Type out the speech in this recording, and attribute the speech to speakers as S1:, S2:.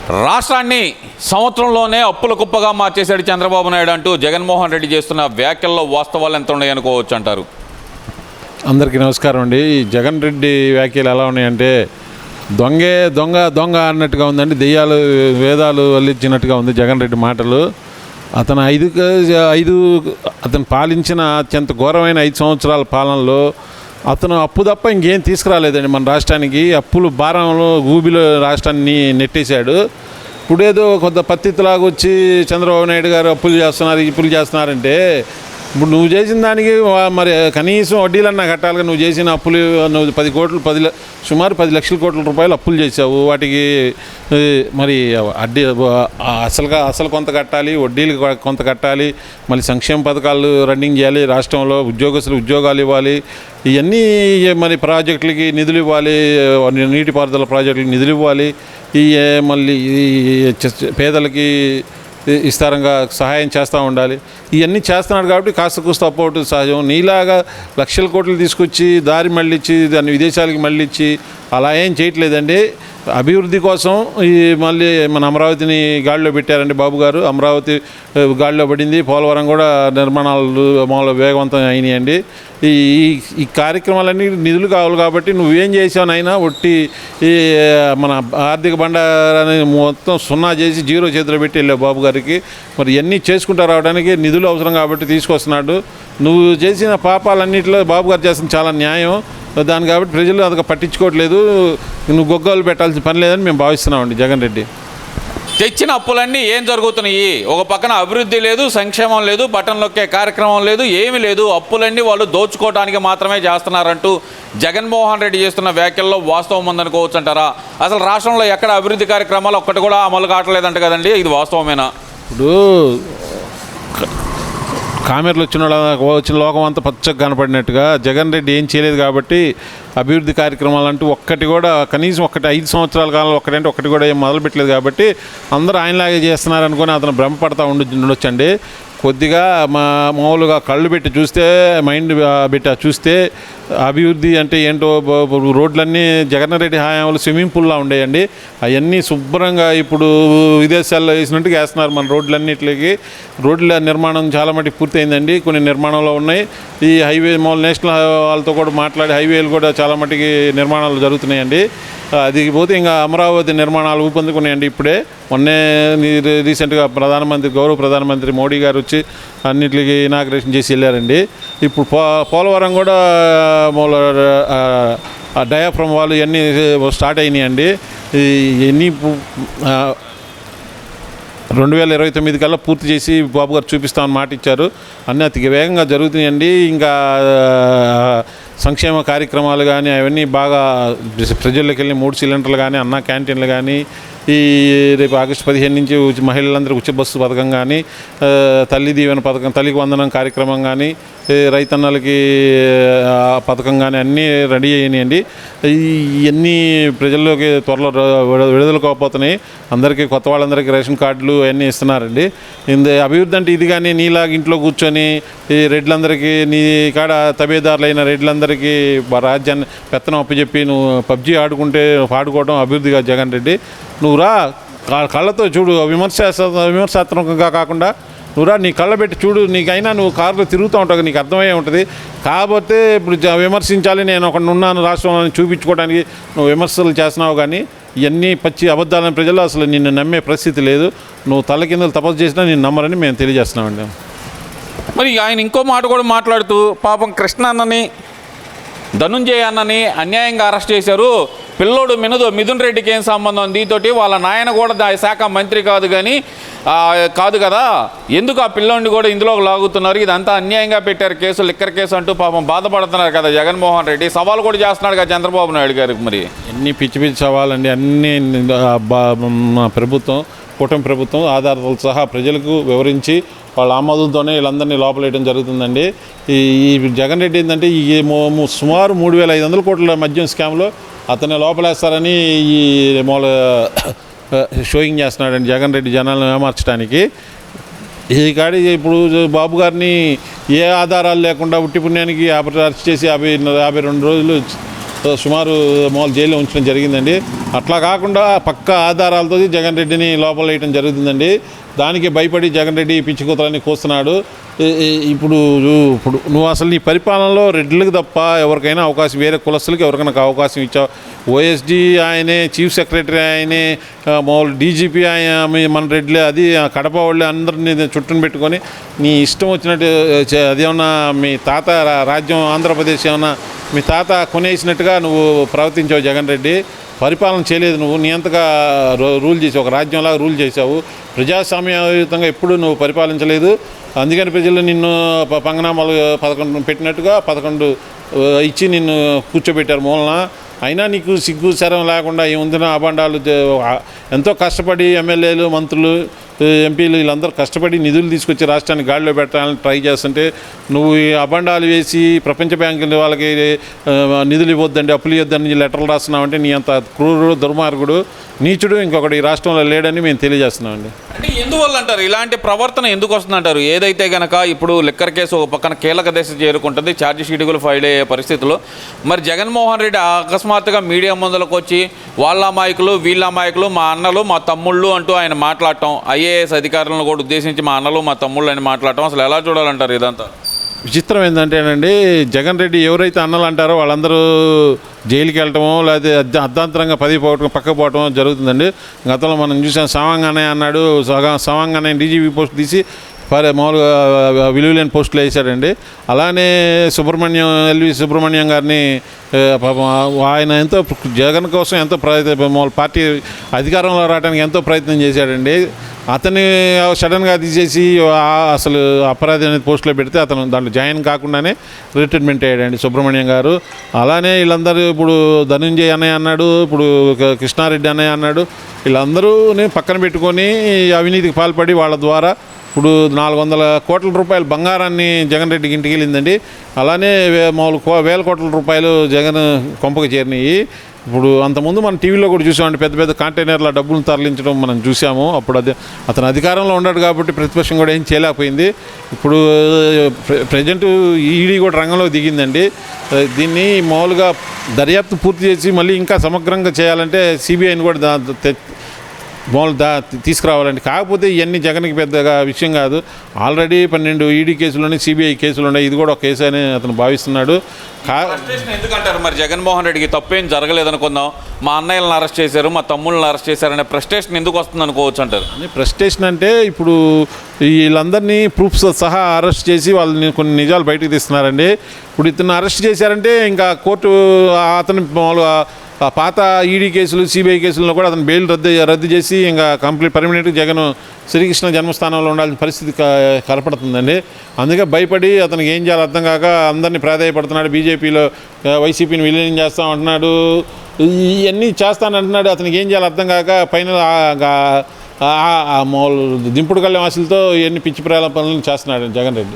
S1: రాష్ట్రాన్ని సంవత్సరంలోనే అప్పుల కుప్పగా మార్చేశాడు చంద్రబాబు నాయుడు అంటూ జగన్మోహన్ రెడ్డి చేస్తున్న వ్యాఖ్యల్లో వాస్తవాలు ఎంత ఉన్నాయనుకోవచ్చు అంటారు.
S2: అందరికీ నమస్కారం అండి. ఈ జగన్ రెడ్డి వ్యాఖ్యలు ఎలా ఉన్నాయంటే దొంగే దొంగ దొంగ అన్నట్టుగా ఉందండి. దెయ్యాలు వేదాలు వల్లించినట్టుగా ఉంది జగన్ రెడ్డి మాటలు. అతను అతను పాలించిన అత్యంత ఘోరమైన 5 సంవత్సరాల పాలనలో అతను అప్పు తప్ప ఇంకేం తీసుకురాలేదండి. మన రాష్ట్రానికి అప్పులు భారంలో ఊబిలో రాష్ట్రాన్ని నెట్టేశాడు. ఇప్పుడేదో కొంత పత్తిలాగా వచ్చి చంద్రబాబు నాయుడు గారు అప్పులు చేస్తున్నారంటే ఇప్పుడు నువ్వు చేసిన దానికి మరి కనీసం వడ్డీలన్నా కట్టాలిగా. నువ్వు చేసిన అప్పులు నువ్వు 10 కోట్లు సుమారు 10 లక్షల కోట్ల రూపాయలు అప్పులు చేసావు. వాటికి మరి అసలు కొంత కట్టాలి, వడ్డీలు కొంత కట్టాలి, మళ్ళీ సంక్షేమ పథకాలు రన్నింగ్ చేయాలి, రాష్ట్రంలో ఉద్యోగస్తులు ఉద్యోగాలు ఇవ్వాలి, ఇవన్నీ మరి ప్రాజెక్టులకి నిధులు ఇవ్వాలి, నీటిపారుదల ప్రాజెక్టులకి నిధులు ఇవ్వాలి, మళ్ళీ పేదలకి విస్తారంగా సహాయం చేస్తూ ఉండాలి. ఇవన్నీ చేస్తున్నాడు కాబట్టి కాస్త కూస్త అప్పవటం సహజం. నీలాగా లక్షల కోట్లు తీసుకొచ్చి దారి మళ్ళించి దాన్ని విదేశాలకి మళ్ళించి అలా ఏం చేయట్లేదండి. అభివృద్ధి కోసం మళ్ళీ మన అమరావతిని గాడిలో పెట్టారండి బాబు గారు. అమరావతి గాడిలో పడింది. పోలవరం కూడా నిర్మాణాలు మామూలు వేగవంతం అయినాయండి. ఈ కార్యక్రమాలన్నీ నిధులు కావాలి కాబట్టి నువ్వేం చేసావు నాయనా? ఒట్టి మన ఆర్థిక బండారాన్ని మొత్తం సున్నా చేసి జీరో చేతిలో పెట్టి వెళ్ళావు బాబు గారికి. మరి ఇవన్నీ చేసుకుంటూ రావడానికి నిధులు అవసరం కాబట్టి తీసుకొస్తున్నాడు. నువ్వు చేసిన పాపాలన్నింటిలో బాబు గారు చేసిన చాలా న్యాయం. దాన్ని కాబట్టి ప్రజలు అదొక పట్టించుకోవట్లేదు. నువ్వు గొగ్గోలు పెట్టాల్సిన పని లేదని మేము భావిస్తున్నామండి. జగన్ రెడ్డి
S1: తెచ్చిన అప్పులన్నీ ఏం జరుగుతున్నాయి? ఒక పక్కన అభివృద్ధి లేదు, సంక్షేమం లేదు, బటన్ నొక్కే కార్యక్రమం లేదు, ఏమీ లేదు. అప్పులన్నీ వాళ్ళు దోచుకోవడానికి మాత్రమే చేస్తున్నారంటూ జగన్మోహన్ రెడ్డి చేస్తున్న వ్యాఖ్యల్లో వాస్తవం ఉందనుకోవచ్చు అంటారా? అసలు రాష్ట్రంలో ఎక్కడ అభివృద్ధి కార్యక్రమాలు ఒక్కటి కూడా అమలు కావట్లేదంట కదండి. ఇది వాస్తవమేనా?
S2: ఇప్పుడు కామెర్లు వచ్చిన లోకం అంతా పచ్చగా కనపడినట్టుగా జగన్ రెడ్డి ఏం చేయలేదు కాబట్టి అభివృద్ధి కార్యక్రమాలు అంటూ ఒక్కటి కూడా కనీసం 5 సంవత్సరాల కాలంలో ఒక్కటి కూడా ఏం మొదలుపెట్టలేదు కాబట్టి అందరూ ఆయనలాగే చేస్తున్నారనుకొని అతను భ్రమపడతా ఉండొచ్చండి. కొద్దిగా మామూలుగా కళ్ళు పెట్టి చూస్తే, మైండ్ పెట్టి చూస్తే అభివృద్ధి అంటే ఏంటో రోడ్లన్నీ జగన్ రెడ్డి హయాంలో స్విమ్మింగ్ పూల్లా ఉండేయండి. అవన్నీ శుభ్రంగా ఇప్పుడు విదేశాల్లో వేసినట్టుగా వేస్తున్నారు మన రోడ్లన్నిటికి. రోడ్ల నిర్మాణం చాలా మటుకు పూర్తయిందండి. కొన్ని నిర్మాణంలో ఉన్నాయి. ఈ హైవే నేషనల్ వాళ్ళతో కూడా మాట్లాడి హైవేలు కూడా చాలా మటుకి నిర్మాణాలు జరుగుతున్నాయండి. అది పోతే ఇంకా అమరావతి నిర్మాణాలు ఊపందుకున్నాయండి. ఇప్పుడే మొన్నే రీసెంట్గా గౌరవ ప్రధానమంత్రి మోడీ గారు వచ్చి అన్నిటికి ఇనాగ్రేషన్ చేసి వెళ్ళారండి. ఇప్పుడు పోలవరం కూడా డయాఫ్రమ్ వాళ్ళు ఇవన్నీ స్టార్ట్ అయినాయండి. ఇవన్నీ 2029 కల్లా పూర్తి చేసి బాబు గారు చూపిస్తామని మాట ఇచ్చారు. అన్నీ అతి వేగంగా జరుగుతున్నాయండి. ఇంకా సంక్షేమ కార్యక్రమాలు కానీ అవన్నీ బాగా ప్రజల్లోకి వెళ్ళి 3 సిలిండర్లు కానీ, అన్న క్యాంటీన్లు కానీ, ఈ రేపు ఆగస్టు 15 నుంచి మహిళలందరికీ ఉచిత బస్సు పథకం కానీ, తల్లి దీవెన పథకం, తల్లికి వందనం కార్యక్రమం కానీ, రైతన్నలకి పథకం కానీ అన్నీ రెడీ అయినాయండి. ఇవన్నీ ప్రజల్లోకి త్వరలో విడుదల కాకపోతున్నాయి. అందరికీ కొత్త వాళ్ళందరికీ రేషన్ కార్డులు అవన్నీ ఇస్తున్నారండి. అభివృద్ధి అంటే ఇది కానీ నీలాగా ఇంట్లో కూర్చొని ఈ రెడ్లందరికీ నీ కాడ తబేదారులైన రెడ్లందరికీ రాజ్యాన్ని పెత్తనం అప్పచెప్పి నువ్వు పబ్జీ ఆడుకోవడం అభివృద్ధిగా జగన్ రెడ్డి. నువ్వు రా కళ్ళతో చూడు, విమర్శాత్మకంగా కాకుండా నువ్వు రా, నీ కళ్ళ పెట్టి చూడు. నీకైనా నువ్వు కారులో తిరుగుతూ ఉంటావు, నీకు అర్థమయ్యే ఉంటుంది. కాకపోతే ఇప్పుడు విమర్శించాలి, నేను ఒకటి ఉన్నాను రాష్ట్రంలో చూపించుకోవడానికి నువ్వు విమర్శలు చేస్తున్నావు. కానీ ఇవన్నీ పచ్చి అబద్ధాలని ప్రజలు అసలు నిన్ను నమ్మే పరిస్థితి లేదు. నువ్వు తల కిందలు తపస్సు చేసినా నిన్ను నమ్మరని మేము తెలియజేస్తున్నామండి.
S1: మరి ఆయన ఇంకో మాట కూడా మాట్లాడుతూ పాపం కృష్ణ అన్నని, ధనుంజయ అన్నని అన్యాయంగా అరెస్ట్ చేశారు. పిల్లోడు మిథున్ రెడ్డికి ఏం సంబంధం? దీంతోటి వాళ్ళ నాయన కూడా శాఖ మంత్రి కాదు కదా, ఎందుకు ఆ పిల్లోడిని కూడా ఇందులో లాగుతున్నారు? ఇదంతా అన్యాయంగా పెట్టారు కేసు, లిక్కర్ కేసు అంటూ పాపం బాధపడుతున్నారు కదా జగన్మోహన్ రెడ్డి. సవాల్ కూడా చేస్తున్నాడు కదా చంద్రబాబు నాయుడు గారికి. మరి
S2: ఎన్ని పిచ్చి సవాలండి. అన్నీ కూటమి ప్రభుత్వం ఆధారాలతో సహా ప్రజలకు వివరించి వాళ్ళ ఆమోదంతోనే వీళ్ళందరినీ లోపలేయడం జరుగుతుందండి. ఈ జగన్ రెడ్డి ఏంటంటే సుమారు 3,500 కోట్ల మద్యం స్కామ్లో అతన్ని లోపలేస్తారని ఈ షోయింగ్ చేస్తున్నాడండి జగన్ రెడ్డి జనాలను ఏమార్చడానికి. ఈ కాడి ఇప్పుడు బాబు గారిని ఏ ఆధారాలు లేకుండా ఉట్టి పుణ్యానికి అరెస్ట్ చేసి 52 రోజులు సుమారు మామూలు జైల్లో ఉంచడం జరిగిందండి. అట్లా కాకుండా పక్కా ఆధారాలతో జగన్ రెడ్డిని లోపల వేయడం జరుగుతుందండి. దానికి భయపడి జగన్ రెడ్డి పిచ్చి కూతురాన్ని కూస్తున్నాడు. ఇప్పుడు నువ్వు అసలు నీ పరిపాలనలో రెడ్లకు తప్ప ఎవరికైనా అవకాశం, వేరే కులస్తులకి ఎవరికైనా అవకాశం ఇచ్చావు. ఓఎస్డీ ఆయనే, చీఫ్ సెక్రటరీ ఆయనే, మామూలు డీజీపీ ఆయన మన రెడ్లే, అది కడప వాళ్ళే అందరినీ చుట్టూను పెట్టుకొని నీ ఇష్టం వచ్చినట్టు అదేమన్నా మీ తాత రాజ్యం ఆంధ్రప్రదేశ్ ఏమన్నా మీ తాత కొనేసినట్టుగా నువ్వు ప్రవర్తించావు జగన్ రెడ్డి. పరిపాలన చేయలేదు నువ్వు, నీ అంతగా రూల్ చేసావు, ఒక రాజ్యంలాగా రూల్ చేసావు. ప్రజాస్వామ్యయుతంగా ఎప్పుడు నువ్వు పరిపాలించలేదు. అందుకని ప్రజలు నిన్ను పంగనామాలు 11 పెట్టినట్టుగా 11 ఇచ్చి నిన్ను కూర్చోబెట్టారు మూలన. అయినా నీకు సిగ్గు శరం లేకుండా ఏముందిన అబండాలు ఎంతో కష్టపడి ఎమ్మెల్యేలు, మంత్రులు, ఎంపీలు వీళ్ళందరూ కష్టపడి నిధులు తీసుకొచ్చి రాష్ట్రాన్ని గాడిలో పెట్టాలని ట్రై చేస్తుంటే నువ్వు ఈ అబండాలు వేసి ప్రపంచ బ్యాంకుల వాళ్ళకి నిధులు ఇవ్వద్దండి, అప్పులు ఇవ్వద్దని లెటర్లు రాస్తున్నావంటే నీ అంత క్రూరుడు, దుర్మార్గుడు, నీచుడు ఇంకొకటి ఈ రాష్ట్రంలో లేడని మేము తెలియజేస్తున్నామండి.
S1: అంటే ఎందువల్ల అంటారు ఇలాంటి ప్రవర్తన ఎందుకు వస్తుందంటారు? ఏదైతే కనుక ఇప్పుడు లిక్కర్ కేసు ఒక పక్కన కీలక దశ చేరుకుంటుంది, ఛార్జ్ షీటులు ఫైల్ అయ్యే పరిస్థితుల్లో మరి జగన్మోహన్ రెడ్డి అకస్మాత్తుగా మీడియా ముందులకు వచ్చి వాళ్ళ అమాయకులు, వీళ్ళ అమాయకులు, మా అన్నలు, మా తమ్ముళ్ళు అంటూ ఆయన మాట్లాడటం, ఐఏఎస్ అధికారులను కూడా ఉద్దేశించి మా అన్నలు, మా తమ్ముళ్ళు అని మాట్లాడటం అసలు ఎలా చూడాలంటారు ఇదంతా?
S2: విచిత్రం ఏంటంటేనండి, జగన్ రెడ్డి ఎవరైతే అన్నలు అంటారో వాళ్ళందరూ జైలుకి వెళ్ళటమో లేకపోతే అర్ధాంతరంగా పక్కకు పోవటం జరుగుతుందండి. గతంలో మనం చూసాం, సవాంగానే అన్నాడు, సవాంగానే డీజీపీ పోస్ట్ తీసి మామూలుగా విలువలేని పోస్టులు వేసాడండి. అలానే ఎల్వి సుబ్రహ్మణ్యం గారిని ఆయన ఎంతో జగన్ కోసం ఎంతో పార్టీ అధికారంలో రావడానికి ఎంతో ప్రయత్నం చేశాడండి. అతన్ని సడన్గా తీసేసి అసలు అపరాధి అనేది పోస్టులో పెడితే అతను దాంట్లో జాయిన్ కాకుండానే రిటైర్మెంట్ అయ్యాడండి సుబ్రహ్మణ్యం గారు. అలానే వీళ్ళందరూ ఇప్పుడు ధనుంజయ్ అన్నయ్య అన్నాడు, ఇప్పుడు కృష్ణారెడ్డి అన్నయ్య అన్నాడు. వీళ్ళందరూ పక్కన పెట్టుకొని అవినీతికి పాల్పడి వాళ్ళ ద్వారా ఇప్పుడు 400 కోట్ల రూపాయల బంగారాన్ని జగన్ రెడ్డికి ఇంటికి వెళ్ళిందండి. అలానే మామూలు 1000 కోట్ల రూపాయలు జగన్ కొంపకు చేరినాయి. ఇప్పుడు అంతకుముందు మనం టీవీలో కూడా చూసామండి, పెద్ద పెద్ద కంటైనర్ల డబ్బులు తరలించడం మనం చూసాము. అప్పుడు అతను అధికారంలో ఉన్నాడు కాబట్టి ప్రతిపక్షం కూడా ఏం చేయలేకపోయింది. ఇప్పుడు ప్రజెంట్ ఈడీ కూడా రంగంలో దిగిందండి. దీన్ని మామూలుగా దర్యాప్తు పూర్తి చేసి మళ్ళీ ఇంకా సమగ్రంగా చేయాలంటే సిబిఐని కూడా తీసుకురావాలండి. కాకపోతే ఇవన్నీ జగన్కి పెద్దగా విషయం కాదు. ఆల్రెడీ 12 ఈడీ కేసులున్నాయి, సిబిఐ కేసులు ఉన్నాయి. ఇది కూడా ఒక కేసు అని అతను భావిస్తున్నాడు.
S1: ఎందుకంటారు మరి జగన్మోహన్ రెడ్డికి తప్పేం జరగలేదనుకుందాం, మా అన్నయ్యలను అరెస్ట్ చేశారు, మా తమ్ముళ్ళని అరెస్ట్ చేశారనే ఫ్రస్ట్రేషన్ ఎందుకు వస్తుంది అనుకోవచ్చు అంటారు?
S2: ఫ్రస్ట్రేషన్ అంటే ఇప్పుడు వీళ్ళందరినీ ప్రూఫ్స్ సహా అరెస్ట్ చేసి వాళ్ళని కొన్ని నిజాలు బయటకు తీస్తున్నారండి. ఇప్పుడు ఇతను అరెస్ట్ చేశారంటే ఇంకా కోర్టు అతని మామూలుగా పాత ఈడీ కేసులు, సిబిఐ కేసులను కూడా అతను బెయిల్ రద్దు చేసి ఇంకా కంప్లీట్ పర్మనెంట్గా జగన్ శ్రీకృష్ణ జన్మస్థానంలో ఉండాల్సిన పరిస్థితి కనపడుతుందండి. అందుకే భయపడి అతనికి ఏం చేయాలో అర్థం కాక అందరినీ ప్రాధాయపడుతున్నాడు. బీజేపీలో వైసీపీని విలీనం చేస్తామంటున్నాడు, ఇవన్నీ చేస్తానంటున్నాడు. అతనికి ఏం చేయాలో అర్థం కాక ఫైనల్ దింపుడు కళ్ళెం ఆశలతో ఇవన్నీ పిచ్చి పనులను చేస్తున్నాడు జగన్ రెడ్డి.